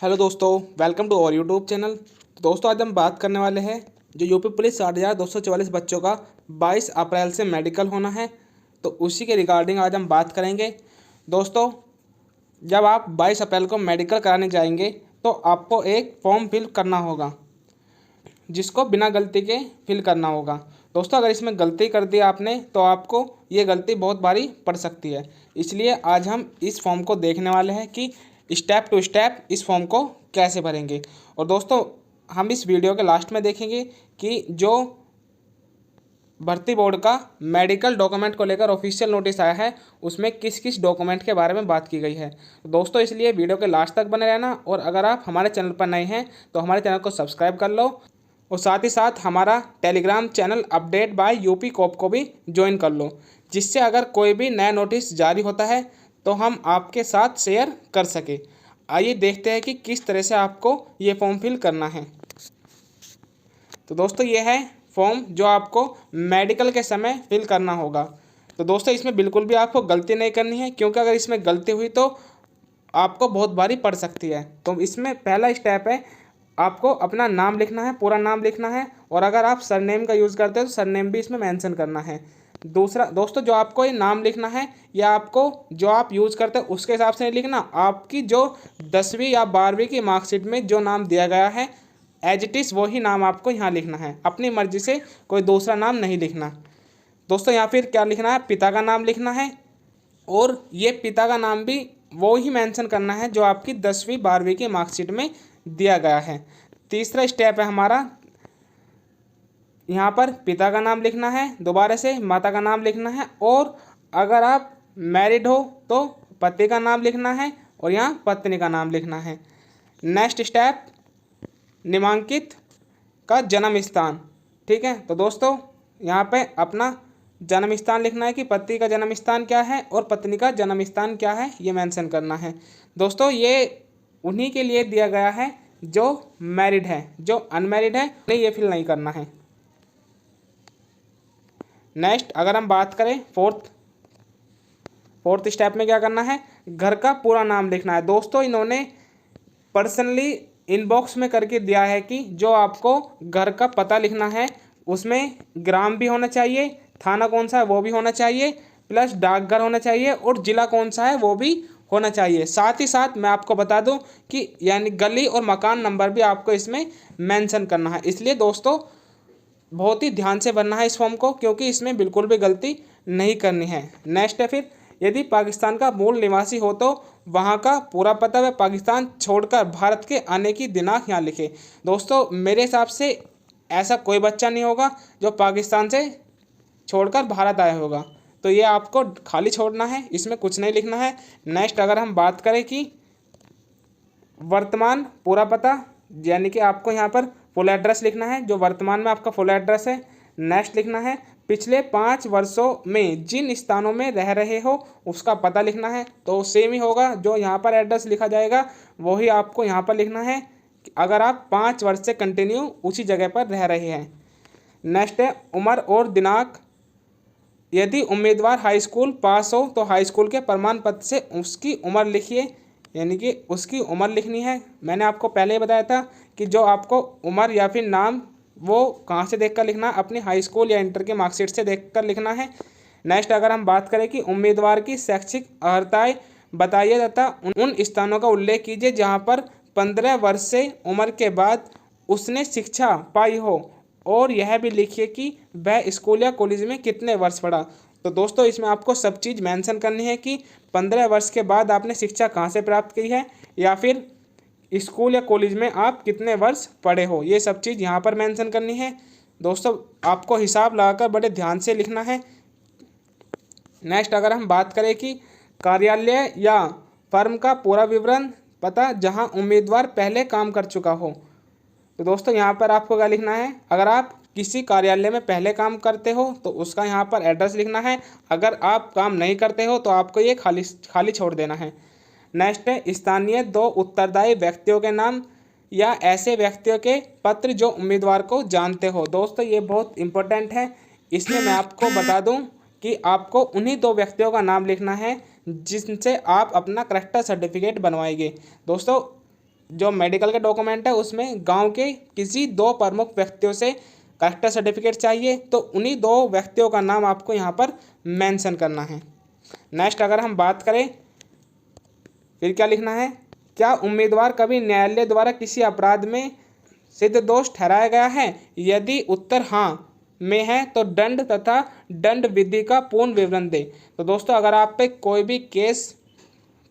Hello दोस्तों, welcome to our YouTube channel. तो दोस्तों आज हम बात करने वाले हैं जो यूपी पुलिस 60,244 बच्चों का 22 अप्रैल से मेडिकल होना है, तो उसी के रिगार्डिंग आज हम बात करेंगे। दोस्तों जब आप 22 अप्रैल को मेडिकल कराने जाएंगे तो आपको एक फॉर्म फिल करना होगा, जिसको बिना गलती के फिल करना होगा। दोस्तों अगर इसमें गलती कर दी आपने तो आपको ये गलती बहुत भारी पड़ सकती है, इसलिए आज हम इस फॉर्म को देखने वाले हैं कि स्टेप टू स्टेप इस फॉर्म को कैसे भरेंगे। और दोस्तों हम इस वीडियो के लास्ट में देखेंगे कि जो भर्ती बोर्ड का मेडिकल डॉक्यूमेंट को लेकर ऑफिशियल नोटिस आया है उसमें किस किस डॉक्यूमेंट के बारे में बात की गई है। तो दोस्तों इसलिए वीडियो के लास्ट तक बने रहना, और अगर आप हमारे चैनल पर नए हैं तो हमारे चैनल को सब्सक्राइब कर लो, और साथ ही साथ हमारा Telegram channel update bye UP cop को भी ज्वाइन कर लो, जिससे अगर कोई भी नया नोटिस जारी होता है तो हम आपके साथ शेयर कर सके। आइए देखते हैं कि किस तरह से आपको ये फॉर्म फिल करना है। तो दोस्तों ये है फॉर्म जो आपको मेडिकल के समय फिल करना होगा। तो दोस्तों इसमें बिल्कुल भी आपको गलती नहीं करनी है, क्योंकि अगर इसमें गलती हुई तो आपको बहुत भारी पड़ सकती है। तो इसमें पहला स्टेप है, आपको अपना नाम लिखना है, पूरा नाम लिखना है, और अगर आप सरनेम का यूज़ करते हैं तो सरनेम भी इसमें मेंशन करना है। दूसरा दोस्तों जो आपको ये नाम लिखना है या आपको जो आप यूज़ करते हैं उसके हिसाब से नहीं लिखना, आपकी जो 10वीं या 12वीं की मार्कशीट में जो नाम दिया गया है एज इट इज़ वही नाम आपको यहाँ लिखना है, अपनी मर्जी से कोई दूसरा नाम नहीं लिखना। दोस्तों या फिर क्या लिखना है, पिता का नाम लिखना है, और ये पिता का नाम भी वो ही मेंशन करना है जो आपकी 10वीं 12वीं की मार्कशीट में दिया गया है। तीसरा स्टेप है हमारा, यहाँ पर पिता का नाम लिखना है, दोबारा से माता का नाम लिखना है, और अगर आप मैरिड हो तो पति का नाम लिखना है और यहाँ पत्नी का नाम लिखना है। नेक्स्ट स्टेप, निम्नांकित का जन्म स्थान। ठीक है, तो दोस्तों यहाँ पे अपना जन्म स्थान लिखना है कि पति का जन्म स्थान क्या है और पत्नी का जन्म स्थान क्या है, ये मेंशन करना है। दोस्तों ये उन्हीं के लिए दिया गया है जो मैरिड है, जो अनमैरिड है नहीं ये फिल नहीं करना है। नेक्स्ट अगर हम बात करें फोर्थ स्टेप में क्या करना है, घर का पूरा नाम लिखना है। दोस्तों इन्होंने पर्सनली इनबॉक्स में करके दिया है कि जो आपको घर का पता लिखना है उसमें ग्राम भी होना चाहिए, थाना कौन सा है वो भी होना चाहिए, प्लस डाकघर होना चाहिए, और ज़िला कौन सा है वो भी होना चाहिए। साथ ही साथ मैं आपको बता दूं कि यानी गली और मकान नंबर भी आपको इसमें मेंशन करना है। इसलिए दोस्तों बहुत ही ध्यान से भरना है इस फॉर्म को, क्योंकि इसमें बिल्कुल भी गलती नहीं करनी है। नेक्स्ट है फिर, यदि पाकिस्तान का मूल निवासी हो तो वहाँ का पूरा पता व पाकिस्तान छोड़कर भारत के आने की दिनांक यहाँ लिखे। दोस्तों मेरे हिसाब से ऐसा कोई बच्चा नहीं होगा जो पाकिस्तान से छोड़कर भारत आया होगा, तो ये आपको खाली छोड़ना है, इसमें कुछ नहीं लिखना है। नेक्स्ट अगर हम बात करें कि वर्तमान पूरा पता, यानी कि आपको यहाँ पर फुल एड्रेस लिखना है, जो वर्तमान में आपका फुल एड्रेस है। नेक्स्ट लिखना है पिछले 5 वर्षों में जिन स्थानों में रह रहे हो उसका पता लिखना है, तो सेम ही होगा, जो यहाँ पर एड्रेस लिखा जाएगा वही आपको यहाँ पर लिखना है अगर आप 5 वर्ष से कंटिन्यू उसी जगह पर रह रहे हैं। नेक्स्ट है उम्र और दिनांक, यदि उम्मीदवार हाई स्कूल पास हो तो हाई स्कूल के प्रमाण पत्र से उसकी उम्र लिखिए, यानी कि उसकी उम्र लिखनी है। मैंने आपको पहले ही बताया था कि जो आपको उम्र या फिर नाम वो कहाँ से देखकर लिखना, अपनी हाई स्कूल या इंटर के मार्कशीट से देखकर लिखना है। नेक्स्ट अगर हम बात करें कि उम्मीदवार की शैक्षिक अर्हताएँ बताइए तथा उन स्थानों का उल्लेख कीजिए जहाँ पर 15 वर्ष से उम्र के बाद उसने शिक्षा पाई हो, और यह भी लिखिए कि वह स्कूल या कॉलेज में कितने वर्ष पढ़ा। तो दोस्तों इसमें आपको सब चीज़ मेंशन करनी है कि 15 वर्ष के बाद आपने शिक्षा कहाँ से प्राप्त की है, या फिर स्कूल या कॉलेज में आप कितने वर्ष पढ़े हो, ये सब चीज़ यहाँ पर मेंशन करनी है। दोस्तों आपको हिसाब लगाकर बड़े ध्यान से लिखना है। नेक्स्ट अगर हम बात करें कि कार्यालय या फर्म का पूरा विवरण पता जहाँ उम्मीदवार पहले काम कर चुका हो, तो दोस्तों यहाँ पर आपको क्या लिखना है, अगर आप किसी कार्यालय में पहले काम करते हो तो उसका यहाँ पर एड्रेस लिखना है, अगर आप काम नहीं करते हो तो आपको ये खाली छोड़ देना है। नेक्स्ट है स्थानीय 2 उत्तरदायी व्यक्तियों के नाम या ऐसे व्यक्तियों के पत्र जो उम्मीदवार को जानते हो। दोस्तों ये बहुत इंपॉर्टेंट है, इसमें मैं आपको बता दूं कि आपको उन्हीं 2 व्यक्तियों का नाम लिखना है जिनसे आप अपना करेक्टर सर्टिफिकेट बनवाएंगे। दोस्तों जो मेडिकल के डॉक्यूमेंट है उसमें गांव के किसी 2 प्रमुख व्यक्तियों से कैरेक्टर सर्टिफिकेट चाहिए, तो उन्हीं 2 व्यक्तियों का नाम आपको यहाँ पर मेंशन करना है। नेक्स्ट अगर हम बात करें, फिर क्या लिखना है, क्या उम्मीदवार कभी न्यायालय द्वारा किसी अपराध में सिद्ध दोष ठहराया गया है? यदि उत्तर हाँ में है तो दंड तथा दंड विधि का पूर्ण विवरण दें। तो दोस्तों अगर आप पे कोई भी केस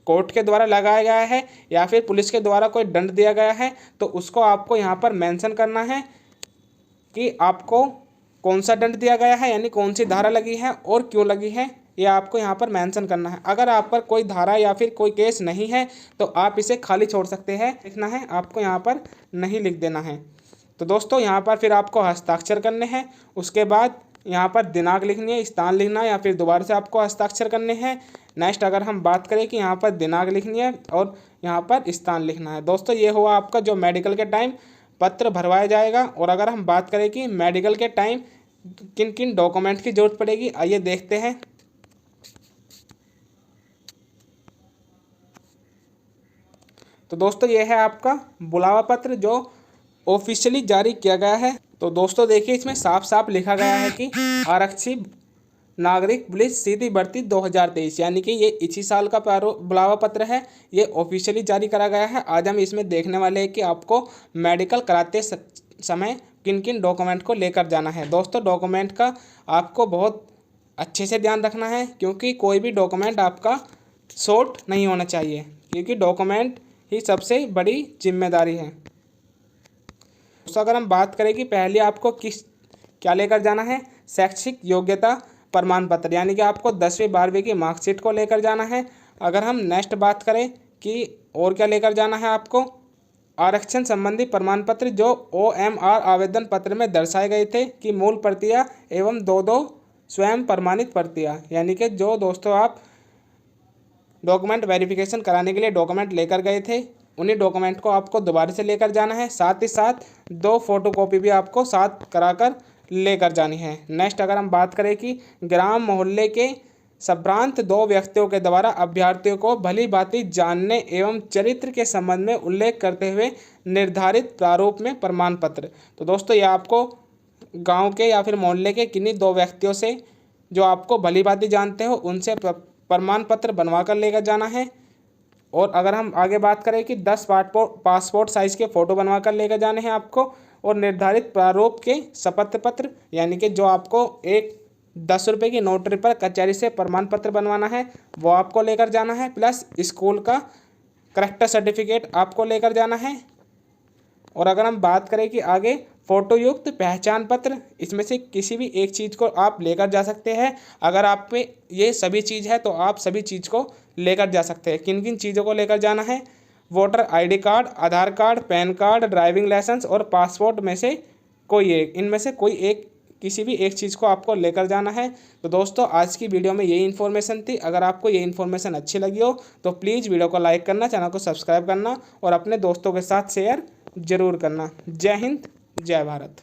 कोर्ट के द्वारा लगाया गया है या फिर पुलिस के द्वारा कोई दंड दिया गया है तो उसको आपको यहाँ पर मेंशन करना है कि आपको कौन सा दंड दिया गया है, यानी कौन सी धारा लगी है और क्यों लगी है, ये आपको यहाँ पर मेंशन करना है। अगर आप पर कोई धारा या फिर कोई केस नहीं है तो आप इसे खाली छोड़ सकते हैं, लिखना है आपको यहाँ पर नहीं लिख देना है। तो दोस्तों यहाँ पर फिर आपको हस्ताक्षर करने हैं, उसके बाद यहाँ पर दिनांक लिखनी है, स्थान लिखना है या फिर दोबारा से आपको हस्ताक्षर करने हैं। नेक्स्ट अगर हम बात करें कि यहाँ पर दिनांक लिखनी है और यहाँ पर स्थान लिखना है। दोस्तों ये हुआ आपका जो मेडिकल के टाइम पत्र भरवाया जाएगा। और अगर हम बात करें कि मेडिकल के टाइम किन किन डॉक्यूमेंट की जरूरत पड़ेगी, आइए देखते हैं। तो दोस्तों ये है आपका बुलावा पत्र जो ऑफिशियली जारी किया गया है। तो दोस्तों देखिए इसमें साफ साफ लिखा गया है कि आरक्षी नागरिक पुलिस सीधी भर्ती 2023, यानी कि ये इसी साल का बुलावा पत्र है, ये ऑफिशियली जारी करा गया है। आज हम इसमें देखने वाले हैं कि आपको मेडिकल कराते समय किन किन डॉक्यूमेंट को लेकर जाना है। दोस्तों डॉक्यूमेंट का आपको बहुत अच्छे से ध्यान रखना है, क्योंकि कोई भी डॉक्यूमेंट आपका शॉर्ट नहीं होना चाहिए, क्योंकि डॉक्यूमेंट ही सबसे बड़ी जिम्मेदारी है। दोस्तों अगर हम बात करें कि पहले आपको क्या लेकर जाना है, शैक्षिक योग्यता प्रमाण पत्र, यानी कि आपको 10वीं 12वीं की मार्कशीट को लेकर जाना है। अगर हम नेक्स्ट बात करें कि और क्या लेकर जाना है, आपको आरक्षण संबंधी प्रमाण पत्र जो OMR आवेदन पत्र में दर्शाए गए थे कि मूल प्रतियां एवं 2 स्वयं प्रमाणित प्रतियां, यानी कि जो दोस्तों आप डॉक्यूमेंट वेरिफिकेशन कराने के लिए डॉक्यूमेंट लेकर गए थे, उन्हीं डॉक्यूमेंट को आपको दोबारा से लेकर जाना है। साथ ही साथ 2 फोटोकॉपी भी आपको साथ कराकर लेकर जानी है। नेक्स्ट अगर हम बात करें कि ग्राम मोहल्ले के संभ्रांत 2 व्यक्तियों के द्वारा अभ्यर्थियों को भली भांति जानने एवं चरित्र के संबंध में उल्लेख करते हुए निर्धारित प्रारूप में प्रमाण पत्र। तो दोस्तों ये आपको गांव के या फिर मोहल्ले के किन्हीं 2 व्यक्तियों से जो आपको भली भांति जानते हो उनसे प्रमाण पत्र बनवा कर लेकर जाना है। और अगर हम आगे बात करें कि 10 पासपोर्ट साइज़ के फ़ोटो बनवा कर लेकर जाने हैं आपको, और निर्धारित प्रारूप के शपथ पत्र, यानी कि जो आपको एक 10 रुपये की नोटरी पर कचहरी से प्रमाण पत्र बनवाना है वो आपको लेकर जाना है, प्लस स्कूल का कैरेक्टर सर्टिफिकेट आपको लेकर जाना है। और अगर हम बात करें कि आगे फ़ोटोयुक्त पहचान पत्र, इसमें से किसी भी एक चीज़ को आप लेकर जा सकते हैं। अगर आप पे ये सभी चीज़ है तो आप सभी चीज़ को लेकर जा सकते हैं। किन किन चीज़ों को लेकर जाना है, voter ID card, Aadhaar card, PAN card, driving licence और पासपोर्ट में से कोई एक, इनमें से कोई एक किसी भी एक चीज़ को आपको लेकर जाना है। तो दोस्तों आज की वीडियो में यही इन्फॉर्मेशन थी। अगर आपको ये इन्फॉर्मेशन अच्छी लगी हो तो प्लीज़ वीडियो को लाइक करना, चैनल को सब्सक्राइब करना और अपने दोस्तों के साथ शेयर ज़रूर करना। जय हिंद, जय भारत।